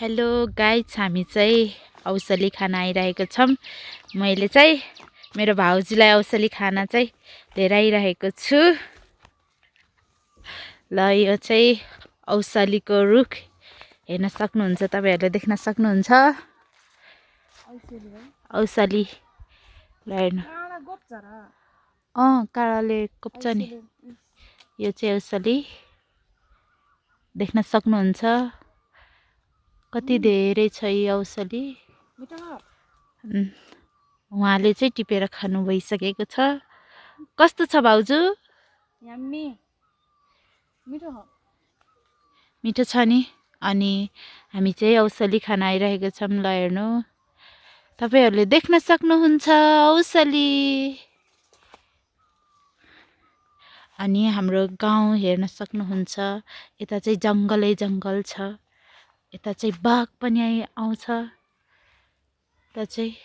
Hello guys, हामी चाहिँ औसली खाना आइरहेको छौँ। मैले चाहिँ मेरो भाउजूलाई औसली खाना चाहिँ लिएर आइरहेको छु। ल यो चाहिँ औसलीको रुख हेर्न सक्नुहुन्छ, तपाईहरुले देख्न सक्नुहुन्छ। औसली ल हेर्नु, काँडाले कोप्छ नि। यो चाहिँ औसली देख्न सक्नुहुन्छ। कति धेरै छ यो औसली। उहाँले चाहिँ टिपेर खानु भइसकेको छ। कस्तो छ भाउजू? मिठो छ नि। अनि हामी चाहिँ औसली खान आइरहेको छौँ। ल हेर्नु, तपाईहरुले देख्न सक्नुहुन्छ औसली। अनि हाम्रो गाउँ हेर्न सक्नुहुन्छ। यता चाहिँ जङ्गलै जङ्गल छ। यता चाहिँ बाघ पनि आउँछ। यता चाहिँ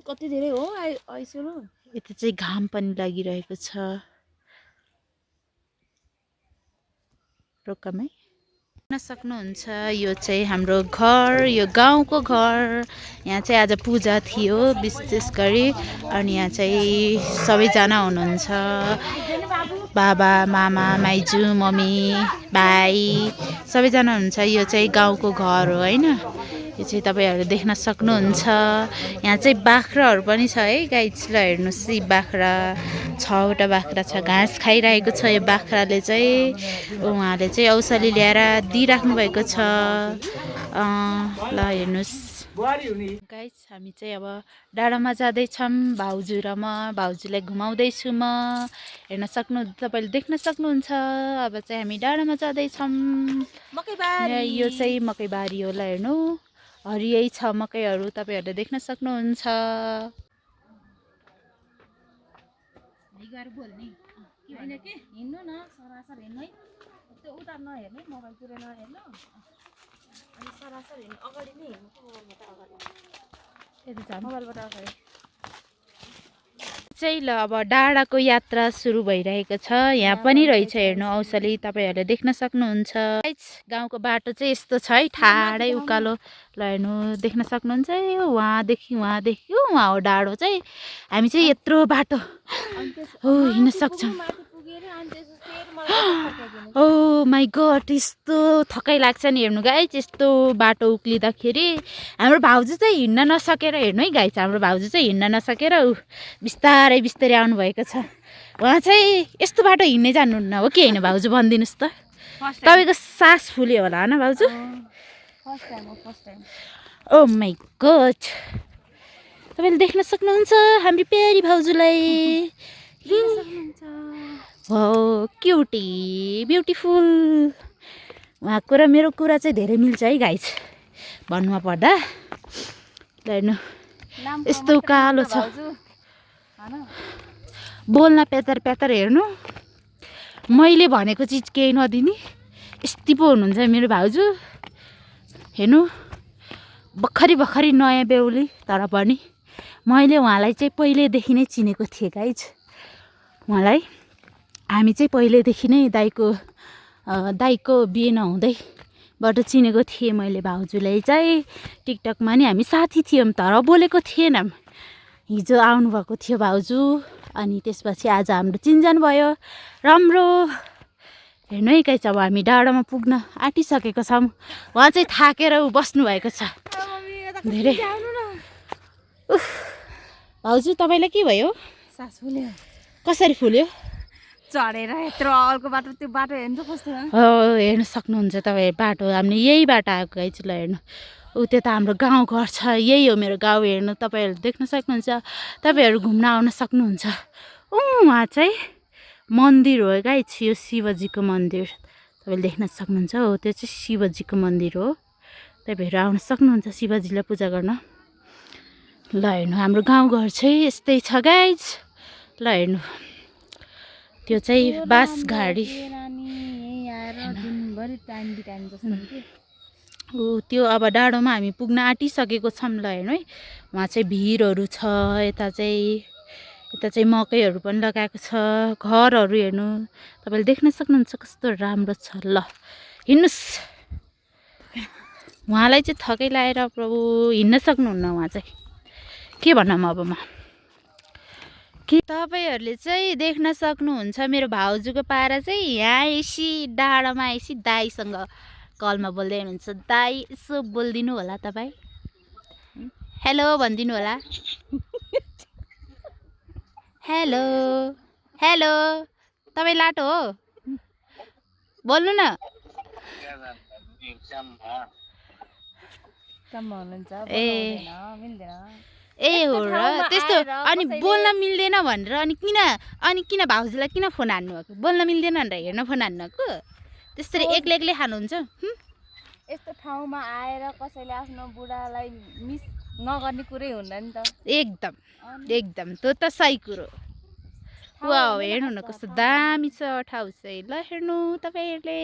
कति धेरै हो आइसोलो। यता चाहिँ घाम पनि लागिरहेको छ। रोकमै देख्न सक्नुहुन्छ, यो चाहिँ हाम्रो घर, यो गाउँको घर। यहाँ चाहिँ आज पूजा थियो विशेष गरी। अनि यहाँ चाहिँ सबैजना हुनुहुन्छ, बाबा मामा माइजू मम्मी भाइ सबैजना हुनुहुन्छ। यो चाहिँ गाउँको घर हो हैन। यो चाहिँ तपाईहरुले देख्न सक्नुहुन्छ। यहाँ चाहिँ बाख्राहरू पनि छ है गाइज। ल हेर्नुस्, यी बाख्रा 6 वटा बाख्रा छ। घाँस खाइरहेको छ यो बाख्राले चाहिँ। उहाँले चाहिँ औसली ल्याएर दिइराख्नु भएको छ। ल हेर्नुस् गाइज, हामी चाहिँ अब डाँडामा जाँदैछौँ। भाउजू र म, भाउजूलाई घुमाउँदैछु म। हेर्न सक्नु, तपाईँले देख्न सक्नुहुन्छ। अब चाहिँ हामी डाँडामा जाँदैछौँ। यो चाहिँ मकैबारी हो। ल हेर्नु, हरियै छ मकैहरू, तपाईहरुले देख्न सक्नुहुन्छ। हिँड्नु न, सरासर हिँड्नु है। त्यो उता नहेर्ने, मोबाइलतिर नहेर्नु। अनि सरासर हिँड्नु, अगाडि नै हिँड्नु। मोबाइलबाट अगाडि चाहिँ ल अब डाँडाको यात्रा सुरु भइरहेको छ। यहाँ पनि रहेछ हेर्नु औसली, तपाईहरुले देख्न सक्नुहुन्छ। गाउँको बाटो चाहिँ यस्तो छ है, ठाडै उकालो। ल हेर्नु, देख्न सक्नुहुन्छ। वहाँदेखि वहाँ हो डाँडो चाहिँ। हामी चाहिँ यत्रो बाटो हिँड्न सक्छौँ। ओ माई गड, यस्तो थकाइ लाग्छ नि। हेर्नु गाइज, यस्तो बाटो उक्लिँदाखेरि हाम्रो भाउजू चाहिँ हिँड्न नसकेर, हेर्नु है गाइज, हाम्रो भाउजू चाहिँ हिँड्न नसकेर बिस्तारै बिस्तारै आउनुभएको छ। उहाँ चाहिँ यस्तो बाटो हिँड्नै जान्नुहुन्न हो कि होइन भाउजू, भनिदिनुहोस् त। तपाईँको सास फुल्यो होला होइन भाउजू? ओ माई गड, तपाईँले देख्न सक्नुहुन्छ हाम्रो प्यारी भाउजूलाई। हो क्युटी ब्युटिफुल। उहाँको र मेरो कुरा चाहिँ धेरै मिल्छ है गाइज, भन्नुमा पर्दा। ल हेर्नु, यस्तो कालो छ, बोल्न प्यातर प्यातर। हेर्नु, मैले भनेको चिज केही नदिने यस्तै पो हुनुहुन्छ मेरो भाउजू। हेर्नु, भर्खरी नयाँ बेहुली, तर पनि मैले उहाँलाई चाहिँ पहिल्यैदेखि नै चिनेको थिएँ गाइज। उहाँलाई हामी चाहिँ पहिल्यैदेखि नै दाइको बिहे नहुँदैबाट चिनेको थिएँ मैले भाउजूलाई चाहिँ। टिकटकमा नि हामी साथी थियौँ, तर बोलेको थिएनौँ। हिजो आउनुभएको थियो भाउजू, अनि त्यसपछि आज हाम्रो चिनजान भयो। राम्रो। हेर्नु है गाइस, अब हामी डाँडामा पुग्न आँटिसकेको छौँ। उहाँ चाहिँ थाकेर बस्नुभएको छ धेरै। भाउजू तपाईँलाई के भयो? सास फुल्यो। कसरी फुल्यो? चढेर यत्रो अगाडिको बाटो, त्यो बाटो हेर्नु कस्तो हो, हेर्न सक्नुहुन्छ तपाईँ बाटो। हामीले यही बाटो आएको गाइस। ल हेर्नु, त्यो त हाम्रो गाउँघर छ। यही हो मेरो गाउँ। हेर्नु, तपाईँहरू देख्न सक्नुहुन्छ। तपाईँहरू घुम्न आउन सक्नुहुन्छ। उहाँ चाहिँ मन्दिर हो गाइस, यो शिवजीको मन्दिर, तपाईँले देख्न सक्नुहुन्छ। हो, त्यो चाहिँ शिवजीको मन्दिर हो। तपाईँहरू आउन सक्नुहुन्छ शिवजीलाई पूजा गर्न। ल हेर्नु, हाम्रो गाउँघर चाहिँ यस्तै छ गाइस। ल हेर्नु, त्यो चाहिँ बाँसघारी। त्यो अब डाँडोमा हामी पुग्न आँटिसकेको छौँ। ल हेर्नु है, उहाँ चाहिँ भिरहरू छ। यता चाहिँ मकैहरू पनि लगाएको छ। घरहरू हेर्नु, तपाईँले देख्न सक्नुहुन्छ कस्तो राम्रो छ। ल हिँड्नुहोस्। उहाँलाई चाहिँ थकै लाएर प्रभु हिँड्न सक्नुहुन्न उहाँ चाहिँ के भनौँ अब म के तपाईँहरूले चाहिँ देख्न सक्नुहुन्छ मेरो भाउजूको पारा चाहिँ यहाँ आएपछि डाँडामा आएपछि दाईसँग कलमा बोल्दै हुनुहुन्छ दाई यसो बोलिदिनु होला तपाईँ हेलो भनिदिनु होला हेलो हेलो तपाईँ लाटो हो बोल्नु न ए ए हो र त्यस्तो अनि बोल्न मिल्दैन भनेर अनि किन भाउजूलाई किन फोन हान्नु भएको बोल्न मिल्दैन भनेर हेर्न फोन हान्नु भएको त्यसरी एक्लै एक्लै खानुहुन्छ यस्तो ठाउँमा आएर कसैले आफ्नो बुढालाई मिस नगर्ने कुरै हुन्न नि त एकदम एकदम त्यो त सही कुरो वाउ हेर्नु न कस्तो दामी छ ठाउँ चाहिँ ल हेर्नु तपाईँहरूले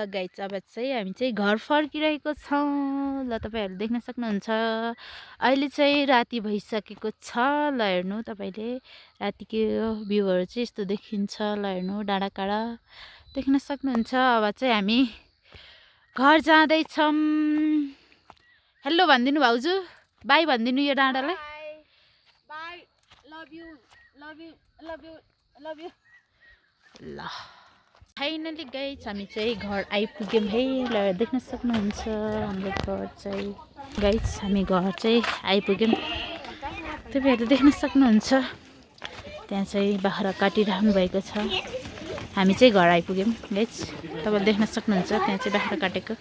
गाइस अब चाहिँ हामी चाहिँ घर फर्किरहेको छौँ ल तपाईँहरू देख्न सक्नुहुन्छ अहिले चाहिँ राति भइसकेको छ ल हेर्नु तपाईँले रातिको भ्यूहरू चाहिँ यस्तो देखिन्छ ल हेर्नु डाँडाकाँडा देख्न सक्नुहुन्छ अब चाहिँ हामी घर जाँदैछौँ हेलो भनिदिनु भाउजू बाई भनिदिनु यो डाँडालाई ल फाइनली गाइस हामी चाहिँ घर आइपुग्यौँ है ल देख्न सक्नुहुन्छ हाम्रो घर चाहिँ गाइस हामी घर चाहिँ आइपुग्यौँ तपाईँहरूले देख्न सक्नुहुन्छ त्यहाँ चाहिँ बाख्रा काटिरहनु भएको छ हामी चाहिँ घर आइपुग्यौँ गाइस तपाईँले देख्न सक्नुहुन्छ त्यहाँ चाहिँ बाख्रा काटेको